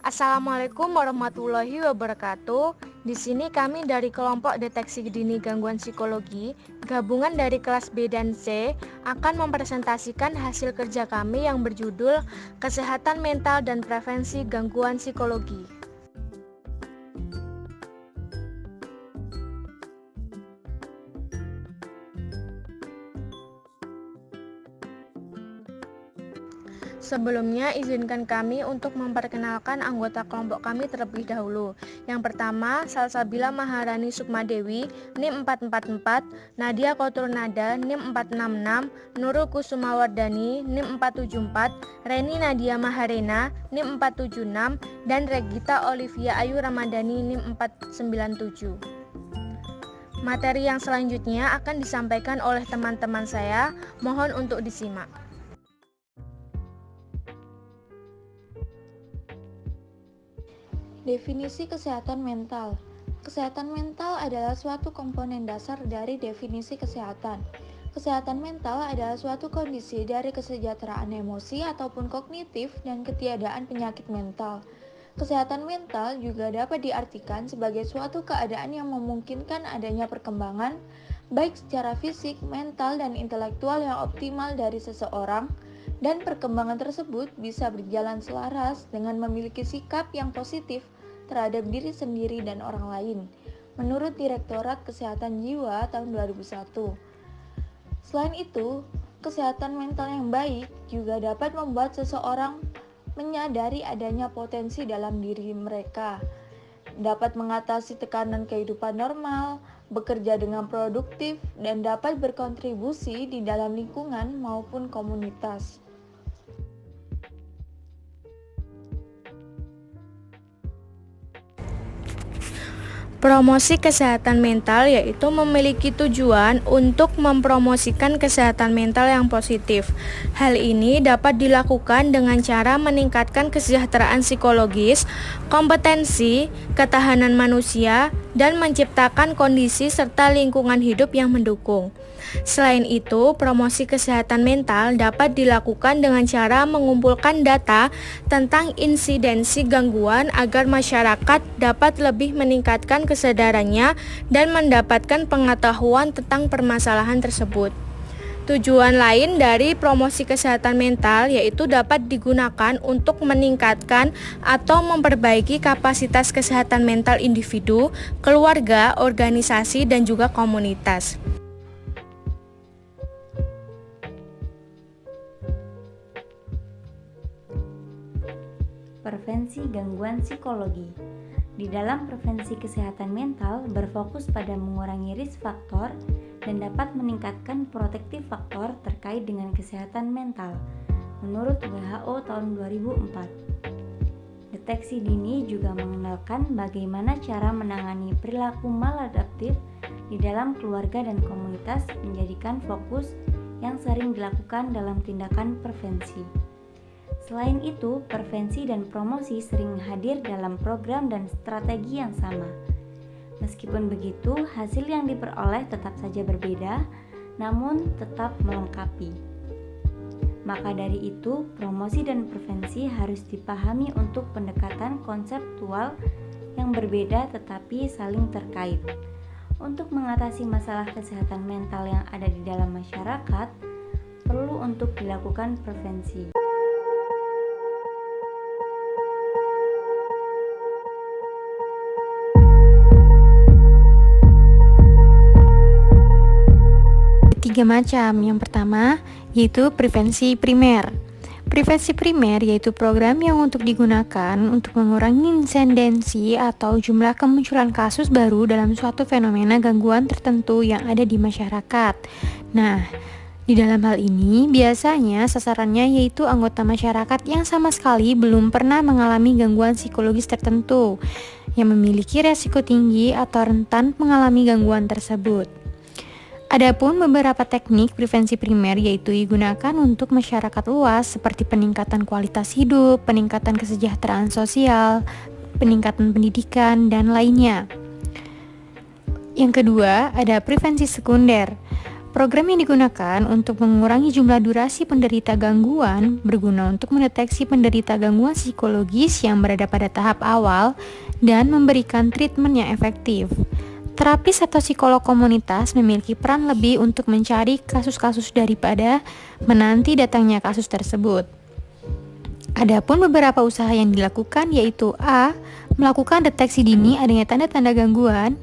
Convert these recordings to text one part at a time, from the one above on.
Assalamualaikum warahmatullahi wabarakatuh. Di sini kami dari kelompok deteksi dini gangguan psikologi, gabungan dari kelas B dan C, akan mempresentasikan hasil kerja kami yang berjudul Kesehatan Mental dan Prevensi Gangguan Psikologi. Sebelumnya, izinkan kami untuk memperkenalkan anggota kelompok kami terlebih dahulu. Yang pertama, Salsabila Maharani Sukmadewi, NIM 444, Nadia Koturnada, NIM 466, Nurul Kusumawardani, NIM 474, Reni Nadia Maharena, NIM 476, dan Regita Olivia Ayu Ramadhani, NIM 497. Materi yang selanjutnya akan disampaikan oleh teman-teman saya, mohon untuk disimak. Definisi kesehatan mental. Kesehatan mental adalah suatu komponen dasar dari definisi kesehatan. Kesehatan mental adalah suatu kondisi dari kesejahteraan emosi ataupun kognitif dan ketiadaan penyakit mental. Kesehatan mental juga dapat diartikan sebagai suatu keadaan yang memungkinkan adanya perkembangan, baik secara fisik, mental, dan intelektual yang optimal dari seseorang, dan perkembangan tersebut bisa berjalan selaras dengan memiliki sikap yang positif terhadap diri sendiri dan orang lain, menurut Direktorat Kesehatan Jiwa tahun 2001. Selain itu, kesehatan mental yang baik juga dapat membuat seseorang menyadari adanya potensi dalam diri mereka, dapat mengatasi tekanan kehidupan normal, bekerja dengan produktif, dan dapat berkontribusi di dalam lingkungan maupun komunitas. Promosi kesehatan mental yaitu memiliki tujuan untuk mempromosikan kesehatan mental yang positif. Hal ini dapat dilakukan dengan cara meningkatkan kesejahteraan psikologis, kompetensi, ketahanan manusia, dan menciptakan kondisi serta lingkungan hidup yang mendukung. Selain itu, promosi kesehatan mental dapat dilakukan dengan cara mengumpulkan data tentang insidensi gangguan agar masyarakat dapat lebih meningkatkan kesadarannya dan mendapatkan pengetahuan tentang permasalahan tersebut. Tujuan lain dari promosi kesehatan mental yaitu dapat digunakan untuk meningkatkan atau memperbaiki kapasitas kesehatan mental individu, keluarga, organisasi, dan juga komunitas. Prevensi gangguan psikologi. Di dalam prevensi kesehatan mental berfokus pada mengurangi risk faktor dan dapat meningkatkan protektif faktor terkait dengan kesehatan mental menurut WHO tahun 2004. Deteksi dini juga mengenalkan bagaimana cara menangani perilaku maladaptif di dalam keluarga dan komunitas, menjadikan fokus yang sering dilakukan dalam tindakan prevensi. Selain itu, prevensi dan promosi sering hadir dalam program dan strategi yang sama. Meskipun begitu, hasil yang diperoleh tetap saja berbeda, namun tetap melengkapi. Maka dari itu, promosi dan prevensi harus dipahami untuk pendekatan konseptual yang berbeda tetapi saling terkait. Untuk mengatasi masalah kesehatan mental yang ada di dalam masyarakat, perlu untuk dilakukan prevensi. Tiga macam. Yang pertama yaitu prevensi primer. Prevensi primer yaitu program yang untuk digunakan untuk mengurangi insidensi atau jumlah kemunculan kasus baru dalam suatu fenomena gangguan tertentu yang ada di masyarakat. Nah, di dalam hal ini biasanya sasarannya yaitu anggota masyarakat yang sama sekali belum pernah mengalami gangguan psikologis tertentu, yang memiliki resiko tinggi atau rentan mengalami gangguan tersebut. Adapun beberapa teknik prevensi primer yaitu digunakan untuk masyarakat luas seperti peningkatan kualitas hidup, peningkatan kesejahteraan sosial, peningkatan pendidikan, dan lainnya. Yang kedua, ada prevensi sekunder. Program yang digunakan untuk mengurangi jumlah durasi penderita gangguan berguna untuk mendeteksi penderita gangguan psikologis yang berada pada tahap awal dan memberikan treatment yang efektif. Terapis atau psikolog komunitas memiliki peran lebih untuk mencari kasus-kasus daripada menanti datangnya kasus tersebut. Adapun beberapa usaha yang dilakukan yaitu A. Melakukan deteksi dini adanya tanda-tanda gangguan.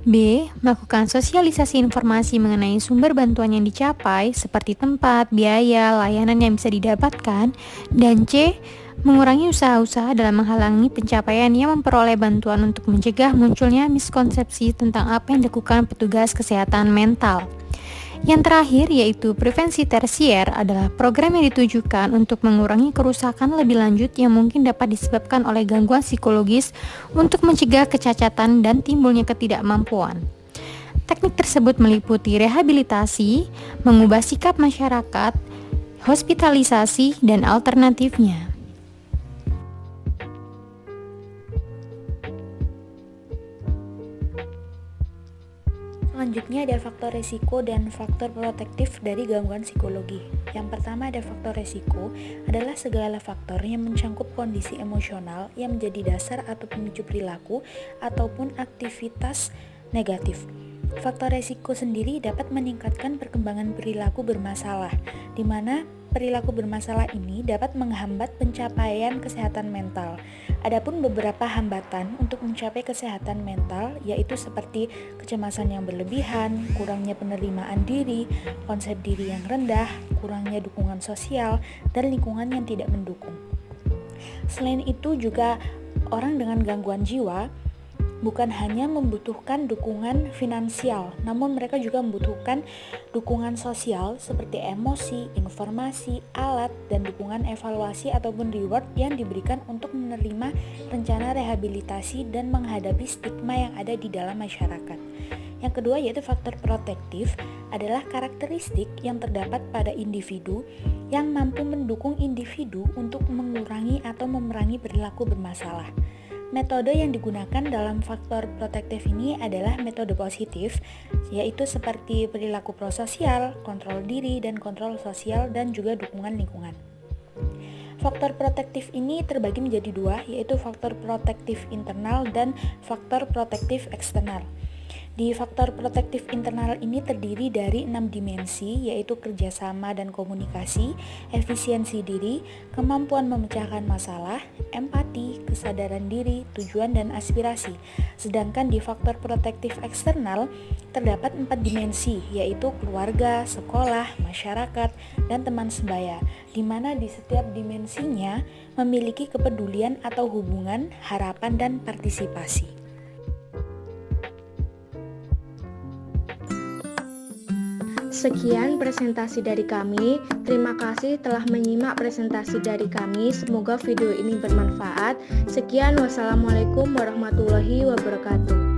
B. Melakukan sosialisasi informasi mengenai sumber bantuan yang dicapai seperti tempat, biaya, layanan yang bisa didapatkan. Dan C. Mengurangi usaha-usaha dalam menghalangi pencapaian yang memperoleh bantuan untuk mencegah munculnya miskonsepsi tentang apa yang dilakukan petugas kesehatan mental. Yang terakhir yaitu prevensi tersier adalah program yang ditujukan untuk mengurangi kerusakan lebih lanjut yang mungkin dapat disebabkan oleh gangguan psikologis untuk mencegah kecacatan dan timbulnya ketidakmampuan. Teknik tersebut meliputi rehabilitasi, mengubah sikap masyarakat, hospitalisasi, dan alternatifnya. Selanjutnya ada faktor resiko dan faktor protektif dari gangguan psikologi. Yang pertama ada faktor resiko, adalah segala faktor yang mencangkup kondisi emosional yang menjadi dasar atau pemicu perilaku ataupun aktivitas negatif. Faktor resiko sendiri dapat meningkatkan perkembangan perilaku bermasalah, di mana perilaku bermasalah ini dapat menghambat pencapaian kesehatan mental. Adapun beberapa hambatan untuk mencapai kesehatan mental yaitu seperti kecemasan yang berlebihan, kurangnya penerimaan diri, konsep diri yang rendah, kurangnya dukungan sosial, dan lingkungan yang tidak mendukung. Selain itu juga orang dengan gangguan jiwa bukan hanya membutuhkan dukungan finansial, namun mereka juga membutuhkan dukungan sosial seperti emosi, informasi, alat, dan dukungan evaluasi ataupun reward yang diberikan untuk menerima rencana rehabilitasi dan menghadapi stigma yang ada di dalam masyarakat. Yang kedua yaitu faktor protektif adalah karakteristik yang terdapat pada individu yang mampu mendukung individu untuk mengurangi atau memerangi perilaku bermasalah. Metode yang digunakan dalam faktor protektif ini adalah metode positif, yaitu seperti perilaku prososial, kontrol diri, dan kontrol sosial, dan juga dukungan lingkungan. Faktor protektif ini terbagi menjadi dua, yaitu faktor protektif internal dan faktor protektif eksternal. Di faktor protektif internal ini terdiri dari 6 dimensi, yaitu kerjasama dan komunikasi, efisiensi diri, kemampuan memecahkan masalah, empati, kesadaran diri, tujuan, dan aspirasi. Sedangkan di faktor protektif eksternal terdapat 4 dimensi, yaitu keluarga, sekolah, masyarakat, dan teman sebaya, di mana di setiap dimensinya memiliki kepedulian atau hubungan, harapan, dan partisipasi. Sekian presentasi dari kami. Terima kasih telah menyimak presentasi dari kami. Semoga video ini bermanfaat. Sekian, wassalamualaikum warahmatullahi wabarakatuh.